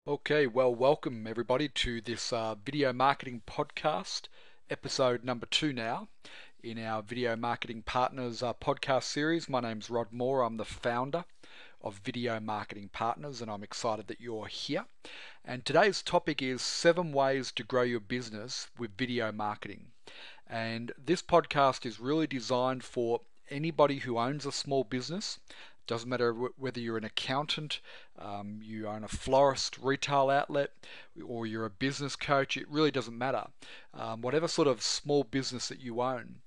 Okay, well, welcome everybody to this video marketing podcast, episode number 2 now in our Video Marketing Partners podcast series. My name's Rod Moore. I'm the founder of Video Marketing Partners, and I'm excited that you're here. And today's topic is 7 ways to grow your business with video marketing. And this podcast is really designed for anybody who owns a small business. Doesn't matter whether you're an accountant, you own a florist retail outlet, or you're a business coach. It really doesn't matter. Whatever sort of small business that you own,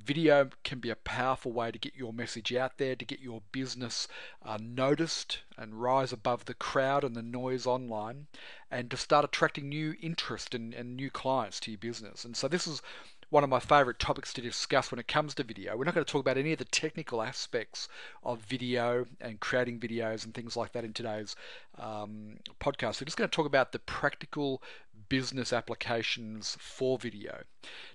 video can be a powerful way to get your message out there, to get your business noticed and rise above the crowd and the noise online, and to start attracting new interest and new clients to your business. And so this is one of my favorite topics to discuss when it comes to video. We're not going to talk about any of the technical aspects of video and creating videos and things like that in today's podcast. We're just going to talk about the practical business applications for video.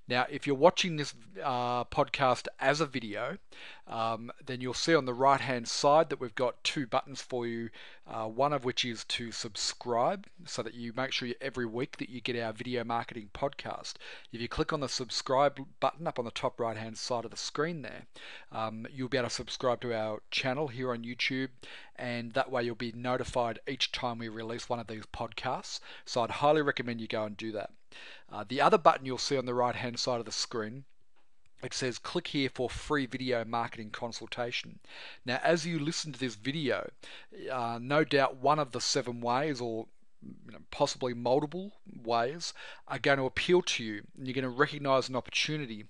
Now, if you're watching this podcast as a video, then you'll see on the right hand side that we've got 2 buttons for you, one of which is to subscribe so that you make sure every week that you get our video marketing podcast. If you click on the subscribe button up on the top right hand side of the screen there, you'll be able to subscribe to our channel here on YouTube, and that way you'll be notified each time we release one of these podcasts. So I'd highly recommend you go and do that. The other button you'll see on the right hand side of the screen, it says click here for free video marketing consultation. Now, as you listen to this video, no doubt one of the 7 ways, or possibly multiple ways, are going to appeal to you, and you're going to recognize an opportunity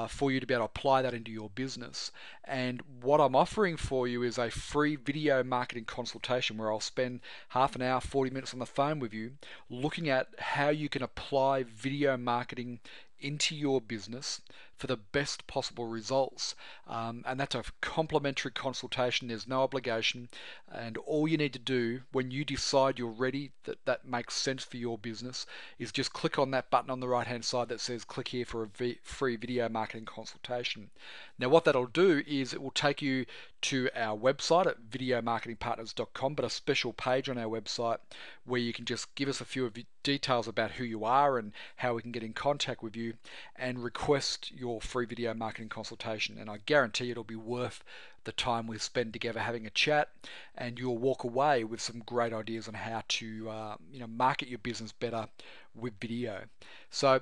for you to be able to apply that into your business. And what I'm offering for you is a free video marketing consultation where I'll spend half an hour, 40 minutes on the phone with you, looking at how you can apply video marketing into your business for the best possible results. And that's a complimentary consultation. There's no obligation, and all you need to do when you decide you're ready, that makes sense for your business, is just click on that button on the right hand side that says click here for a free video marketing consultation. Now, what that'll do is it will take you to our website at videomarketingpartners.com, but a special page on our website where you can just give us a few details about who you are and how we can get in contact with you and request your free video marketing consultation. And I guarantee it'll be worth the time we spend together having a chat, and you'll walk away with some great ideas on how to market your business better with video. So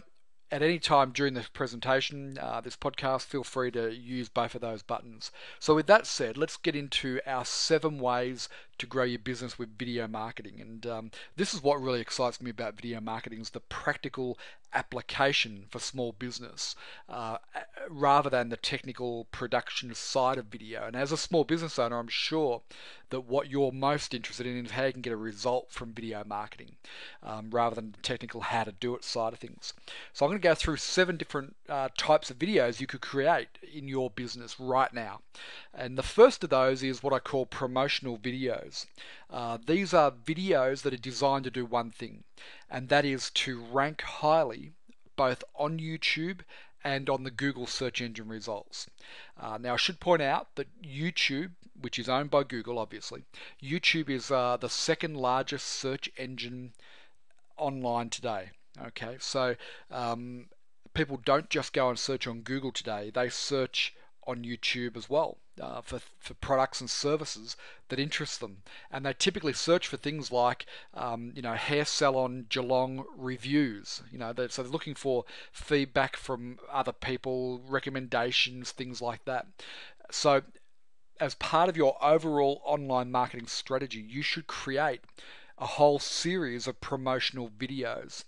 at any time during this presentation, this podcast, feel free to use both of those buttons. So with that said, let's get into our 7 ways to grow your business with video marketing. And this is what really excites me about video marketing, is the practical application for small business rather than the technical production side of video. And as a small business owner, I'm sure that what you're most interested in is how you can get a result from video marketing rather than the technical how to do it side of things. So I'm going to go through 7 different types of videos you could create in your business right now. And the first of those is what I call promotional videos. These are videos that are designed to do one thing, and that is to rank highly both on YouTube and on the Google search engine results. Now, I should point out that YouTube, which is owned by Google, obviously, YouTube is the 2nd largest search engine online today. Okay, so people don't just go and search on Google today; they search on YouTube as well for products and services that interest them, and they typically search for things like hair salon Geelong reviews. So they're looking for feedback from other people, recommendations, things like that. So as part of your overall online marketing strategy, you should create a whole series of promotional videos.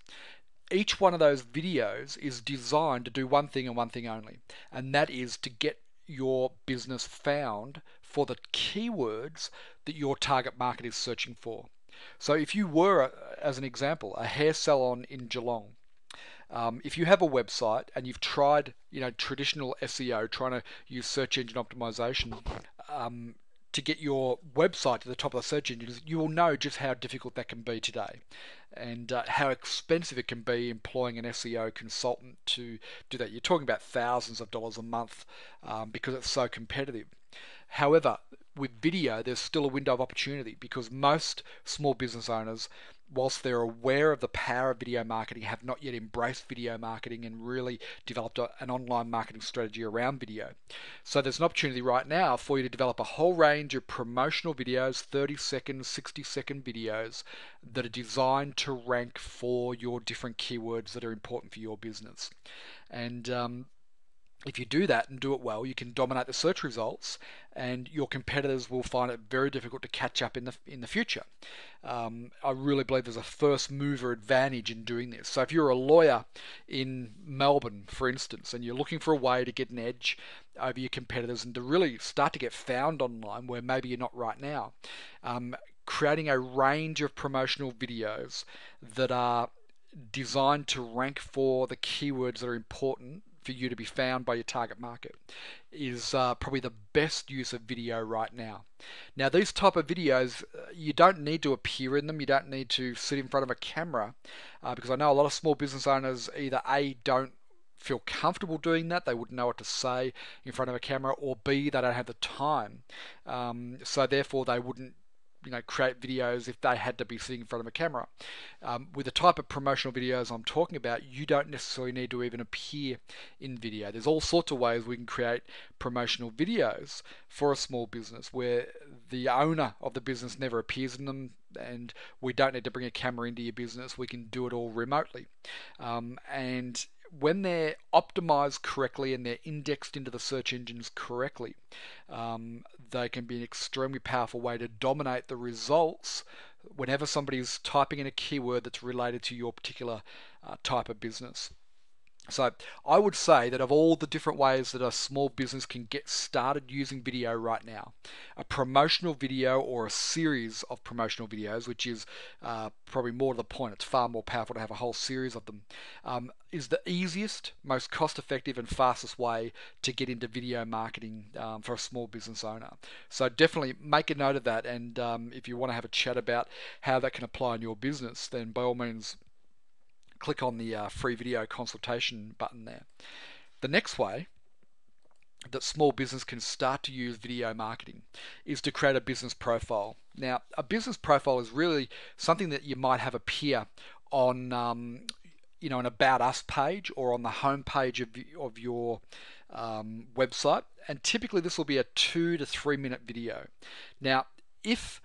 Each one of those videos is designed to do one thing and one thing only, and that is to get your business found for the keywords that your target market is searching for. So if you were, as an example, a hair salon in Geelong, if you have a website and you've tried traditional SEO, trying to use search engine optimization to get your website to the top of the search engines, you will know just how difficult that can be today, and how expensive it can be employing an SEO consultant to do that. You're talking about thousands of dollars a month because it's so competitive. However, with video, there's still a window of opportunity because most small business owners, whilst they're aware of the power of video marketing, have not yet embraced video marketing and really developed an online marketing strategy around video. So there's an opportunity right now for you to develop a whole range of promotional videos, 30-second, 60-second videos that are designed to rank for your different keywords that are important for your business. And if you do that and do it well, you can dominate the search results, and your competitors will find it very difficult to catch up in the future. I really believe there's a first mover advantage in doing this. So if you're a lawyer in Melbourne, for instance, and you're looking for a way to get an edge over your competitors and to really start to get found online where maybe you're not right now, creating a range of promotional videos that are designed to rank for the keywords that are important for you to be found by your target market is probably the best use of video right now. Now, these type of videos, you don't need to appear in them. You don't need to sit in front of a camera because I know a lot of small business owners either A, don't feel comfortable doing that, they wouldn't know what to say in front of a camera, or B, they don't have the time. So therefore they wouldn't create videos if they had to be sitting in front of a camera. With the type of promotional videos I'm talking about, you don't necessarily need to even appear in video. There's all sorts of ways we can create promotional videos for a small business where the owner of the business never appears in them, and we don't need to bring a camera into your business. We can do it all remotely. And when they're optimized correctly and they're indexed into the search engines correctly, they can be an extremely powerful way to dominate the results whenever somebody's typing in a keyword that's related to your particular type of business. So I would say that of all the different ways that a small business can get started using video right now, a promotional video or a series of promotional videos, which is probably more to the point, it's far more powerful to have a whole series of them, is the easiest, most cost-effective and fastest way to get into video marketing for a small business owner. So definitely make a note of that, and if you want to have a chat about how that can apply in your business, then by all means click on the free video consultation button there. The next way that small business can start to use video marketing is to create a business profile. Now, a business profile is really something that you might have appear on an About Us page or on the home page of your website, and typically this will be a 2 to 3 minute video. Now, if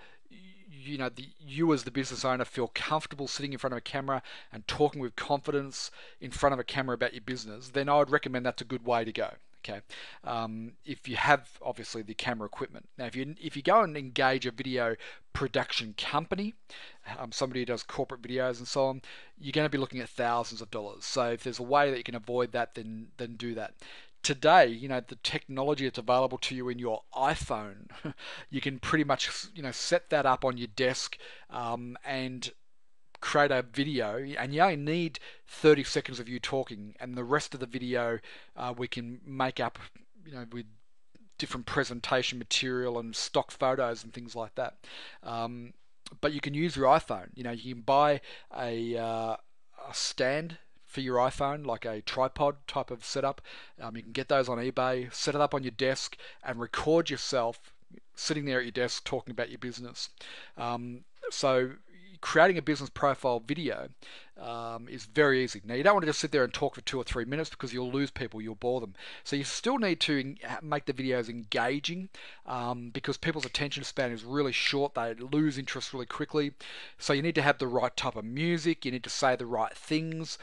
you as the business owner feel comfortable sitting in front of a camera and talking with confidence in front of a camera about your business, then I would recommend that's a good way to go. Okay, if you have obviously the camera equipment. Now, if you go and engage a video production company, somebody who does corporate videos and so on, you're going to be looking at thousands of dollars. So if there's a way that you can avoid that, then do that. Today, the technology that's available to you in your iPhone, you can pretty much, set that up on your desk and create a video, and you only need 30 seconds of you talking, and the rest of the video we can make up, with different presentation material and stock photos and things like that. But you can use your iPhone. You can buy a stand for your iPhone, like a tripod type of setup. You can get those on eBay, set it up on your desk, and record yourself sitting there at your desk talking about your business. So creating a business profile video is very easy. Now, you don't want to just sit there and talk for 2 or 3 minutes because you'll lose people, you'll bore them. So you still need to make the videos engaging because people's attention span is really short. They lose interest really quickly. So you need to have the right type of music. You need to say the right things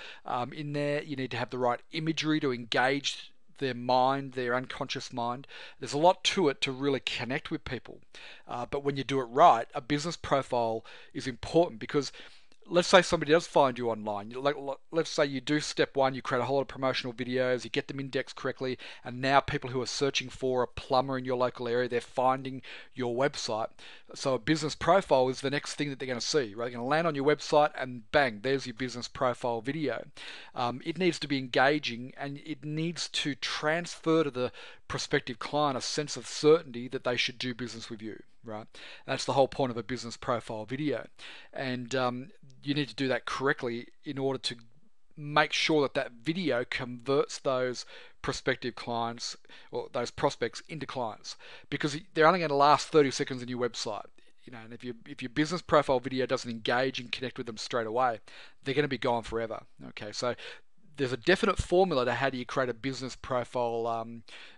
in there. You need to have the right imagery to engage their mind, their unconscious mind. There's a lot to it to really connect with people. But when you do it right, a business profile is important because let's say somebody does find you online. Let's say you do step one, you create a whole lot of promotional videos, you get them indexed correctly, and now people who are searching for a plumber in your local area, they're finding your website. So a business profile is the next thing that they're going to see, right? They're going to land on your website and bang, there's your business profile video. It needs to be engaging, and it needs to transfer to the prospective client a sense of certainty that they should do business with you, right? That's the whole point of a business profile video. And you need to do that correctly in order to make sure that that video converts those prospective clients or those prospects into clients, because they're only going to last 30 seconds on your website. And if your business profile video doesn't engage and connect with them straight away, they're going to be gone forever. Okay, so there's a definite formula to how do you create a business profile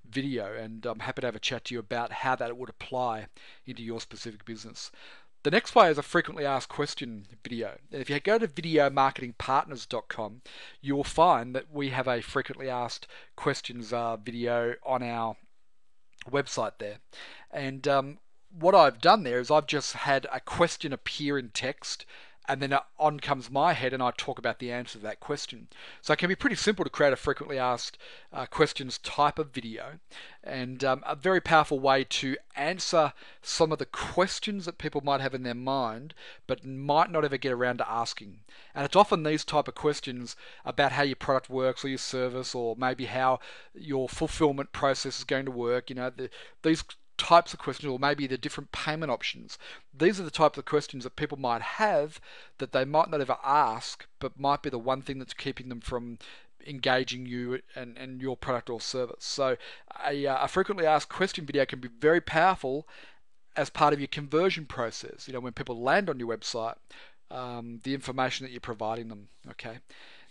video, and I'm happy to have a chat to you about how that would apply into your specific business. The next way is a frequently asked question video. And if you go to videomarketingpartners.com, you will find that we have a frequently asked questions video on our website there. And what I've done there is I've just had a question appear in text, and then on comes my head and I talk about the answer to that question. So it can be pretty simple to create a frequently asked questions type of video, and a very powerful way to answer some of the questions that people might have in their mind but might not ever get around to asking. And it's often these type of questions about how your product works or your service, or maybe how your fulfillment process is going to work. These types of questions, or maybe the different payment options. These are the types of questions that people might have that they might not ever ask, but might be the one thing that's keeping them from engaging you and your product or service. So a frequently asked question video can be very powerful as part of your conversion process. When people land on your website, the information that you're providing them. Okay.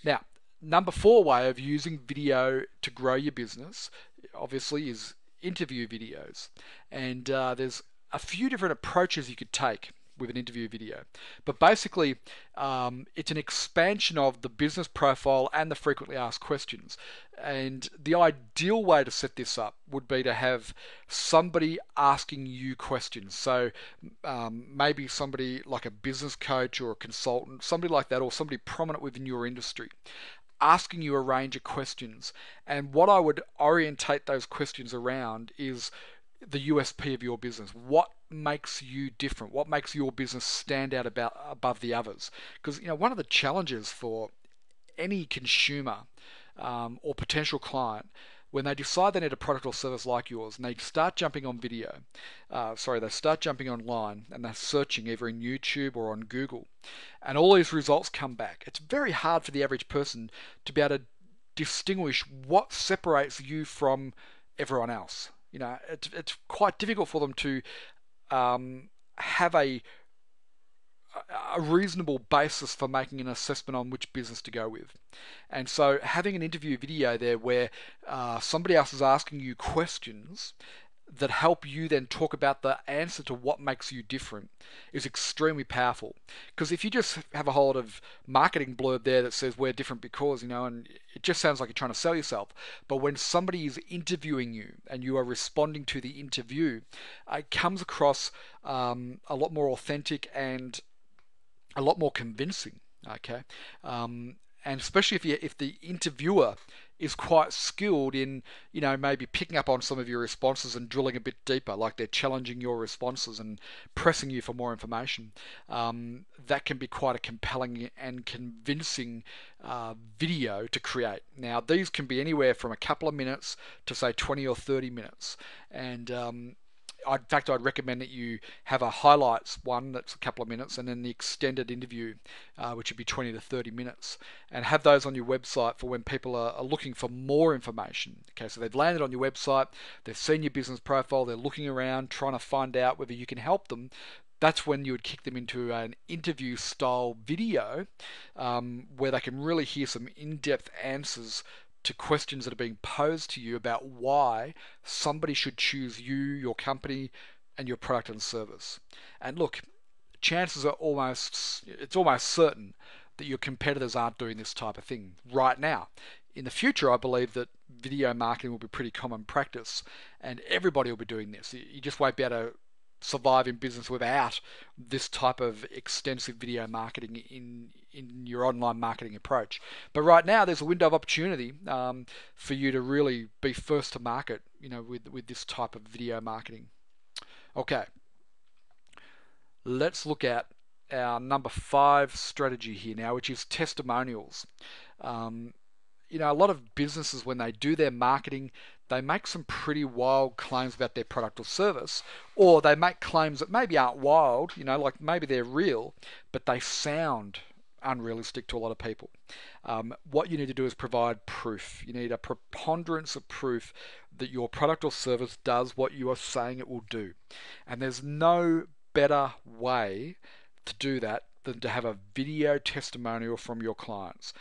Now, number 4 way of using video to grow your business, obviously, is interview videos. And there's a few different approaches you could take with an interview video. But basically, it's an expansion of the business profile and the frequently asked questions. And the ideal way to set this up would be to have somebody asking you questions. So maybe somebody like a business coach or a consultant, somebody like that, or somebody prominent within your industry, asking you a range of questions. And what I would orientate those questions around is the USP of your business. What makes you different? What makes your business stand out above the others? Because one of the challenges for any consumer or potential client, when they decide they need a product or service like yours, and they start jumping on they start jumping online and they're searching either in YouTube or on Google, and all these results come back. It's very hard for the average person to be able to distinguish what separates you from everyone else. It's quite difficult for them to have a reasonable basis for making an assessment on which business to go with. And so having an interview video there where somebody else is asking you questions that help you then talk about the answer to what makes you different is extremely powerful. Because if you just have a whole lot of marketing blurb there that says we're different because, and it just sounds like you're trying to sell yourself. But when somebody is interviewing you and you are responding to the interview, it comes across a lot more authentic and a lot more convincing. Okay. And especially if the interviewer is quite skilled in, maybe picking up on some of your responses and drilling a bit deeper, like they're challenging your responses and pressing you for more information, that can be quite a compelling and convincing video to create. Now, these can be anywhere from a couple of minutes to say 20 or 30 minutes. And in fact, I'd recommend that you have a highlights one that's a couple of minutes, and then the extended interview, which would be 20 to 30 minutes, and have those on your website for when people are looking for more information. Okay, so they've landed on your website, they've seen your business profile, they're looking around trying to find out whether you can help them. That's when you would kick them into an interview style video where they can really hear some in-depth answers to questions that are being posed to you about why somebody should choose you, your company, and your product and service. And look, chances are it's almost certain that your competitors aren't doing this type of thing right now. In the future, I believe that video marketing will be pretty common practice, and everybody will be doing this. You just won't be able to survive in business without this type of extensive video marketing in your online marketing approach. But right now, there's a window of opportunity for you to really be first to market, with this type of video marketing. Okay, let's look at our number 5 strategy here now, which is testimonials. A lot of businesses, when they do their marketing, they make some pretty wild claims about their product or service, or they make claims that maybe aren't wild, like maybe they're real, but they sound unrealistic to a lot of people. What you need to do is provide proof. You need a preponderance of proof that your product or service does what you are saying it will do. And there's no better way to do that than to have a video testimonial from your clients.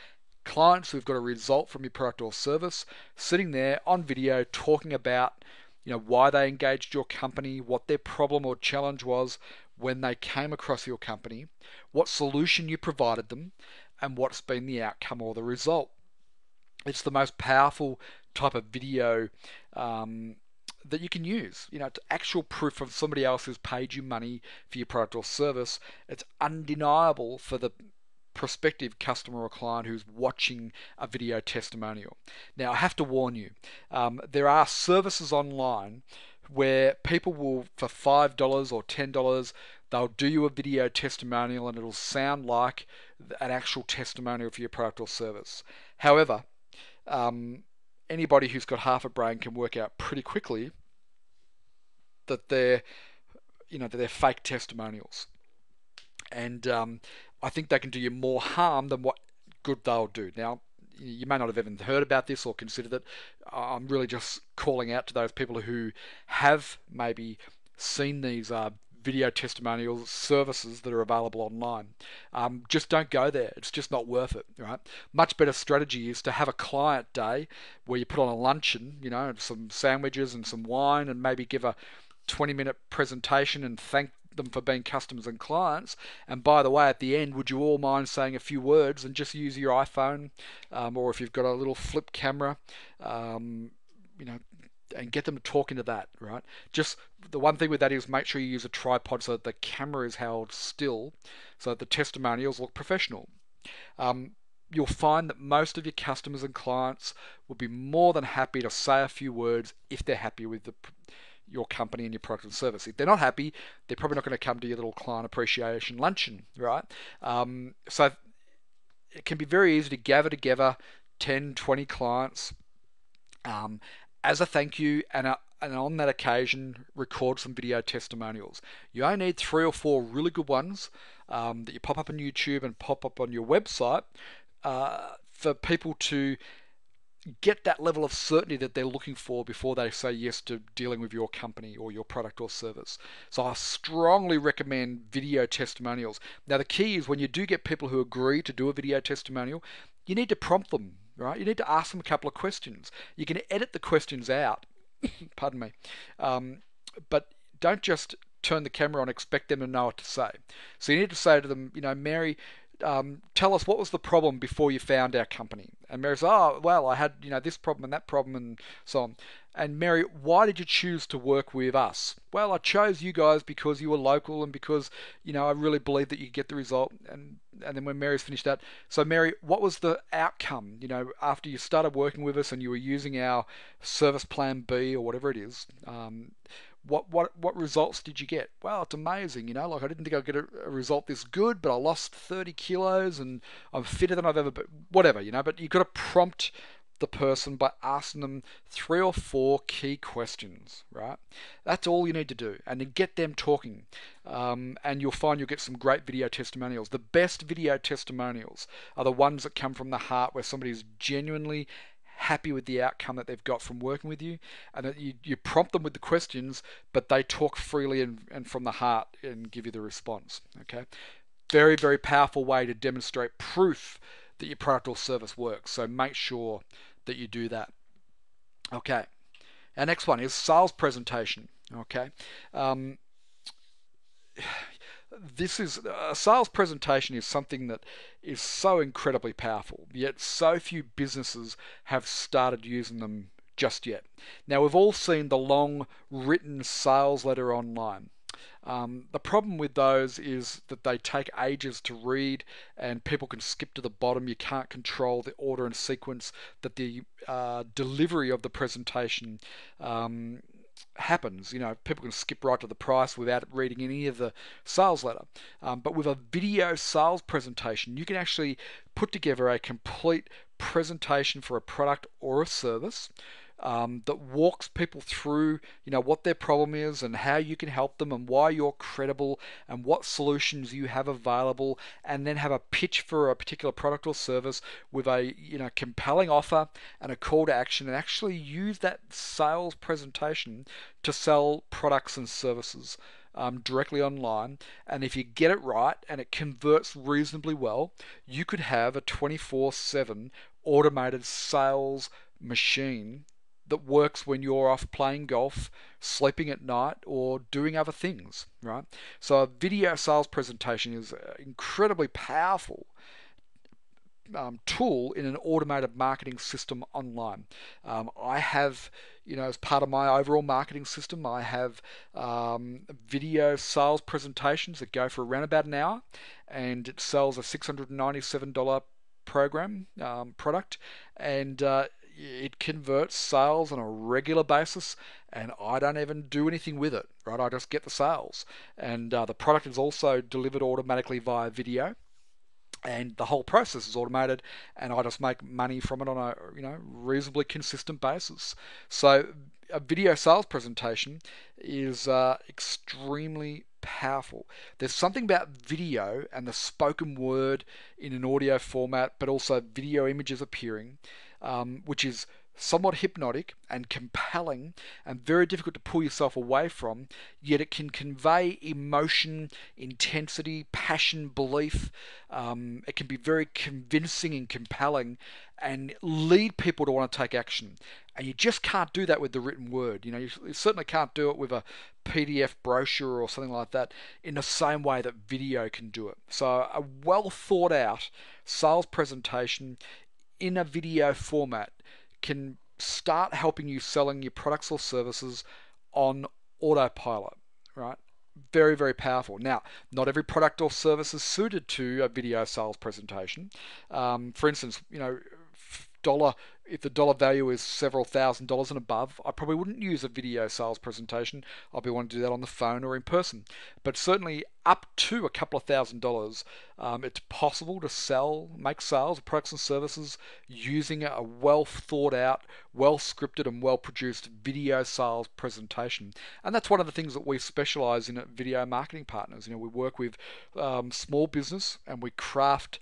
Clients who've got a result from your product or service sitting there on video talking about why they engaged your company, what their problem or challenge was when they came across your company, what solution you provided them, and what's been the outcome or the result. It's the most powerful type of video that you can use. It's actual proof of somebody else who's paid you money for your product or service. It's undeniable for the prospective customer or client who's watching a video testimonial. Now, I have to warn you, there are services online where people will, for $5 or $10, they'll do you a video testimonial and it'll sound like an actual testimonial for your product or service. However, anybody who's got half a brain can work out pretty quickly that they're fake testimonials. And I think they can do you more harm than what good they'll do. Now, you may not have even heard about this or considered it. I'm really just calling out to those people who have maybe seen these video testimonial services that are available online. Just don't go there. It's just not worth it, right? Much better strategy is to have a client day where you put on a luncheon, some sandwiches and some wine, and maybe give a 20-minute presentation and thank them for being customers and clients. And by the way, at the end, would you all mind saying a few words and just use your iPhone, or if you've got a little flip camera, and get them to talk into that, right? Just the one thing with that is make sure you use a tripod so that the camera is held still so that the testimonials look professional. You'll find that most of your customers and clients will be more than happy to say a few words if they're happy with your company and your product and service. If they're not happy, they're probably not going to come to your little client appreciation luncheon, right? So it can be very easy to gather together 10, 20 clients as a thank you, and on that occasion record some video testimonials. You only need 3 or 4 really good ones that you pop up on YouTube and pop up on your website for people to get that level of certainty that they're looking for before they say yes to dealing with your company or your product or service. So I strongly recommend video testimonials. Now, the key is when you do get people who agree to do a video testimonial, you need to prompt them, right? You need to ask them a couple of questions. You can edit the questions out, pardon me, but don't just turn the camera on, expect them to know what to say. So you need to say to them, Mary, tell us, what was the problem before you found our company? And Mary says, oh, well, I had this problem and that problem and so on. And Mary, why did you choose to work with us? Well, I chose you guys because you were local and because I really believe that you get the result. And then when Mary's finished that, so Mary, what was the outcome? After you started working with us and you were using our service plan B or whatever it is. What results did you get? Well, it's amazing, like I didn't think I'd get a result this good, but I lost 30 kilos and I'm fitter than I've ever been, whatever, but you've got to prompt the person by asking them 3 or 4 key questions, right? That's all you need to do, and then get them talking, and you'll find you'll get some great video testimonials. The best video testimonials are the ones that come from the heart, where somebody's genuinely happy with the outcome that they've got from working with you, and that you prompt them with the questions, but they talk freely and from the heart and give you the response. Okay, very, very powerful way to demonstrate proof that your product or service works. So make sure that you do that. Okay, our next one is sales presentation. Okay, this is a sales presentation is something that is so incredibly powerful, yet so few businesses have started using them just yet. Now, we've all seen the long written sales letter online. The problem with those is that they take ages to read and people can skip to the bottom. You can't control the order and sequence that the delivery of the presentation happens. People can skip right to the price without reading any of the sales letter. But with a video sales presentation, you can actually put together a complete presentation for a product or a service that walks people through, what their problem is and how you can help them and why you're credible and what solutions you have available, and then have a pitch for a particular product or service with a, compelling offer and a call to action, and actually use that sales presentation to sell products and services directly online. And if you get it right and it converts reasonably well, you could have a 24/7 automated sales machine that works when you're off playing golf, sleeping at night, or doing other things, right? So a video sales presentation is incredibly powerful tool in an automated marketing system online. I have, as part of my overall marketing system, I have video sales presentations that go for around about an hour, and it sells a $697 program product, and it converts sales on a regular basis, and I don't even do anything with it, right? I just get the sales, and the product is also delivered automatically via video, and the whole process is automated, and I just make money from it on a reasonably consistent basis. So a video sales presentation is extremely powerful. There's something about video and the spoken word in an audio format, but also video images appearing, which is somewhat hypnotic and compelling and very difficult to pull yourself away from, yet it can convey emotion, intensity, passion, belief. It can be very convincing and compelling and lead people to want to take action. And you just can't do that with the written word. You certainly can't do it with a PDF brochure or something like that in the same way that video can do it. So a well thought out sales presentation in a video format can start helping you selling your products or services on autopilot, right? Very, very powerful. Now, not every product or service is suited to a video sales presentation. For instance, if the dollar value is several $1,000s and above, I probably wouldn't use a video sales presentation. I'll be wanting to do that on the phone or in person. But certainly up to a couple of $1,000s, it's possible to make sales of products and services using a well thought out, well scripted and well produced video sales presentation. And that's one of the things that we specialize in at Video Marketing Partners. We work with small business, and we craft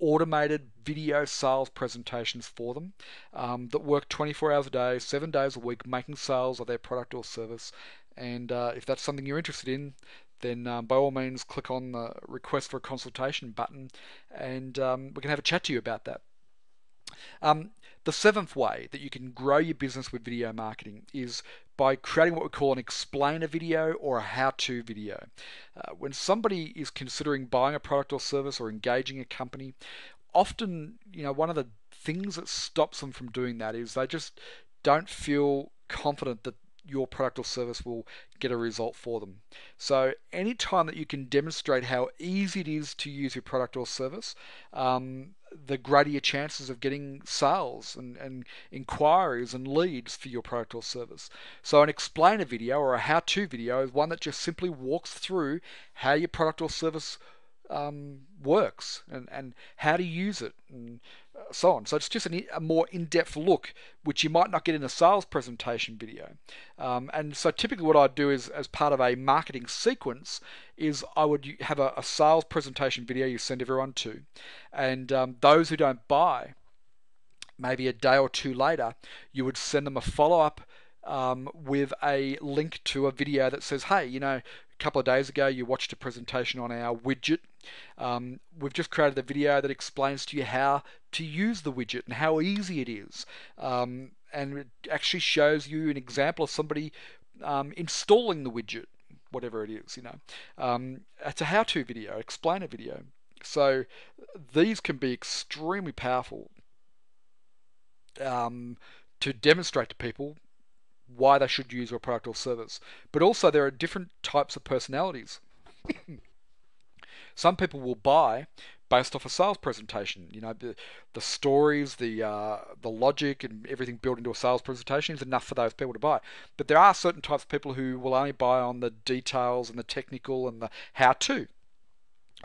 automated video sales presentations for them that work 24 hours a day, 7 days a week, making sales of their product or service. And if that's something you're interested in, then by all means click on the request for a consultation button, and we can have a chat to you about that. The seventh way that you can grow your business with video marketing is by creating what we call an explainer video or a how-to video. When somebody is considering buying a product or service or engaging a company, often, one of the things that stops them from doing that is they just don't feel confident that your product or service will get a result for them. So anytime that you can demonstrate how easy it is to use your product or service, the greater your chances of getting sales and inquiries and leads for your product or service. So an explainer video or a how-to video is one that just simply walks through how your product or service works and how to use it and so on. So it's just a more in-depth look, which you might not get in a sales presentation video. And so typically what I'd do is, as part of a marketing sequence, is I would have a sales presentation video you send everyone to, and those who don't buy, maybe a day or two later, you would send them a follow-up with a link to a video that says, hey, a couple of days ago you watched a presentation on our widget. We've just created a video that explains to you how to use the widget and how easy it is. And it actually shows you an example of somebody installing the widget, whatever it is. It's a how-to video, explainer video. So these can be extremely powerful to demonstrate to people why they should use your product or service. But also there are different types of personalities. Some people will buy based off a sales presentation. The stories, the logic and everything built into a sales presentation is enough for those people to buy. But there are certain types of people who will only buy on the details and the technical and the how-to.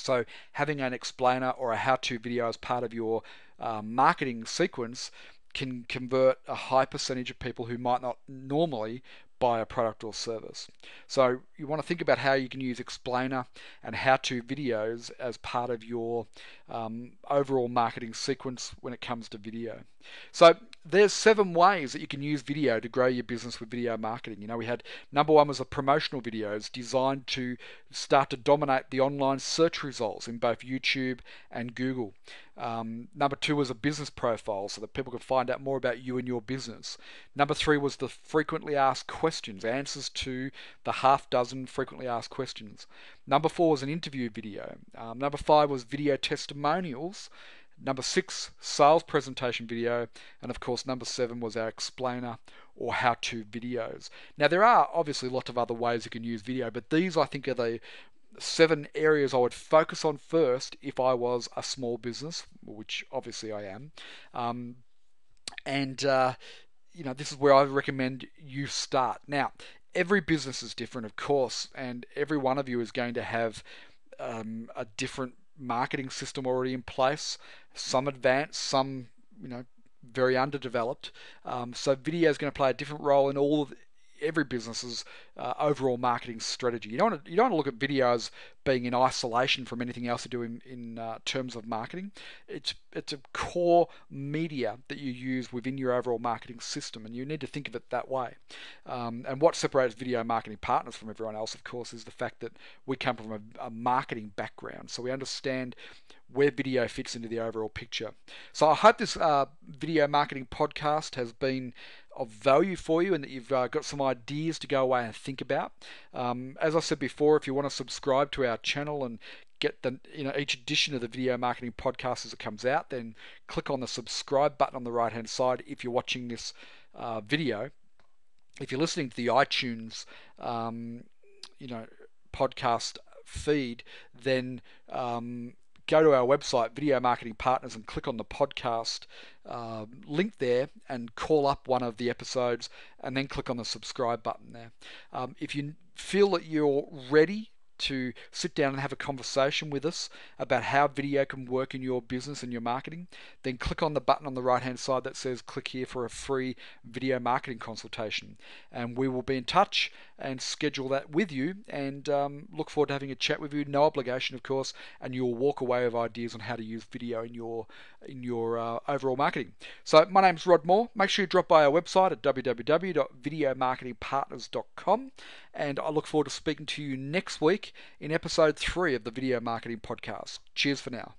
So having an explainer or a how-to video as part of your marketing sequence can convert a high percentage of people who might not normally buy a product or service. So you want to think about how you can use explainer and how-to videos as part of your overall marketing sequence when it comes to video. So there's 7 ways that you can use video to grow your business with video marketing. We had number 1 was the promotional videos designed to start to dominate the online search results in both YouTube and Google. Number 2 was a business profile so that people could find out more about you and your business. Number 3 was the frequently asked questions, answers to the half dozen frequently asked questions. Number 4 was an interview video. Number 5 was video testimonials. Number 6, sales presentation video. And of course, number 7 was our explainer or how-to videos. Now, there are obviously lots of other ways you can use video, but these I think are the 7 areas I would focus on first if I was a small business, which obviously I am. And this is where I recommend you start. Now, every business is different, of course, and every one of you is going to have a different marketing system already in place. Some advanced, some very underdeveloped. So video is going to play a different role in every business's overall marketing strategy. You don't want to look at video as being in isolation from anything else you do in terms of marketing. It's a core media that you use within your overall marketing system, and you need to think of it that way. And what separates video marketing partners from everyone else, of course, is the fact that we come from a marketing background, so we understand where video fits into the overall picture. So I hope this video marketing podcast has been of value for you and that you've got some ideas to go away and think about. As I said before, if you want to subscribe to our channel and get each edition of the video marketing podcast as it comes out, then click on the subscribe button on the right hand side if you're watching this video. If you're listening to the iTunes podcast feed, then go to our website, Video Marketing Partners, and click on the podcast link there and call up one of the episodes and then click on the subscribe button there. If you feel that you're ready to sit down and have a conversation with us about how video can work in your business and your marketing, then click on the button on the right hand side that says click here for a free video marketing consultation, and we will be in touch and schedule that with you, and look forward to having a chat with you. No obligation, of course, and you'll walk away with ideas on how to use video in your overall marketing. So my name's Rod Moore. Make sure you drop by our website at www.videomarketingpartners.com, and I look forward to speaking to you next week in episode 3 of the Video Marketing Podcast. Cheers for now.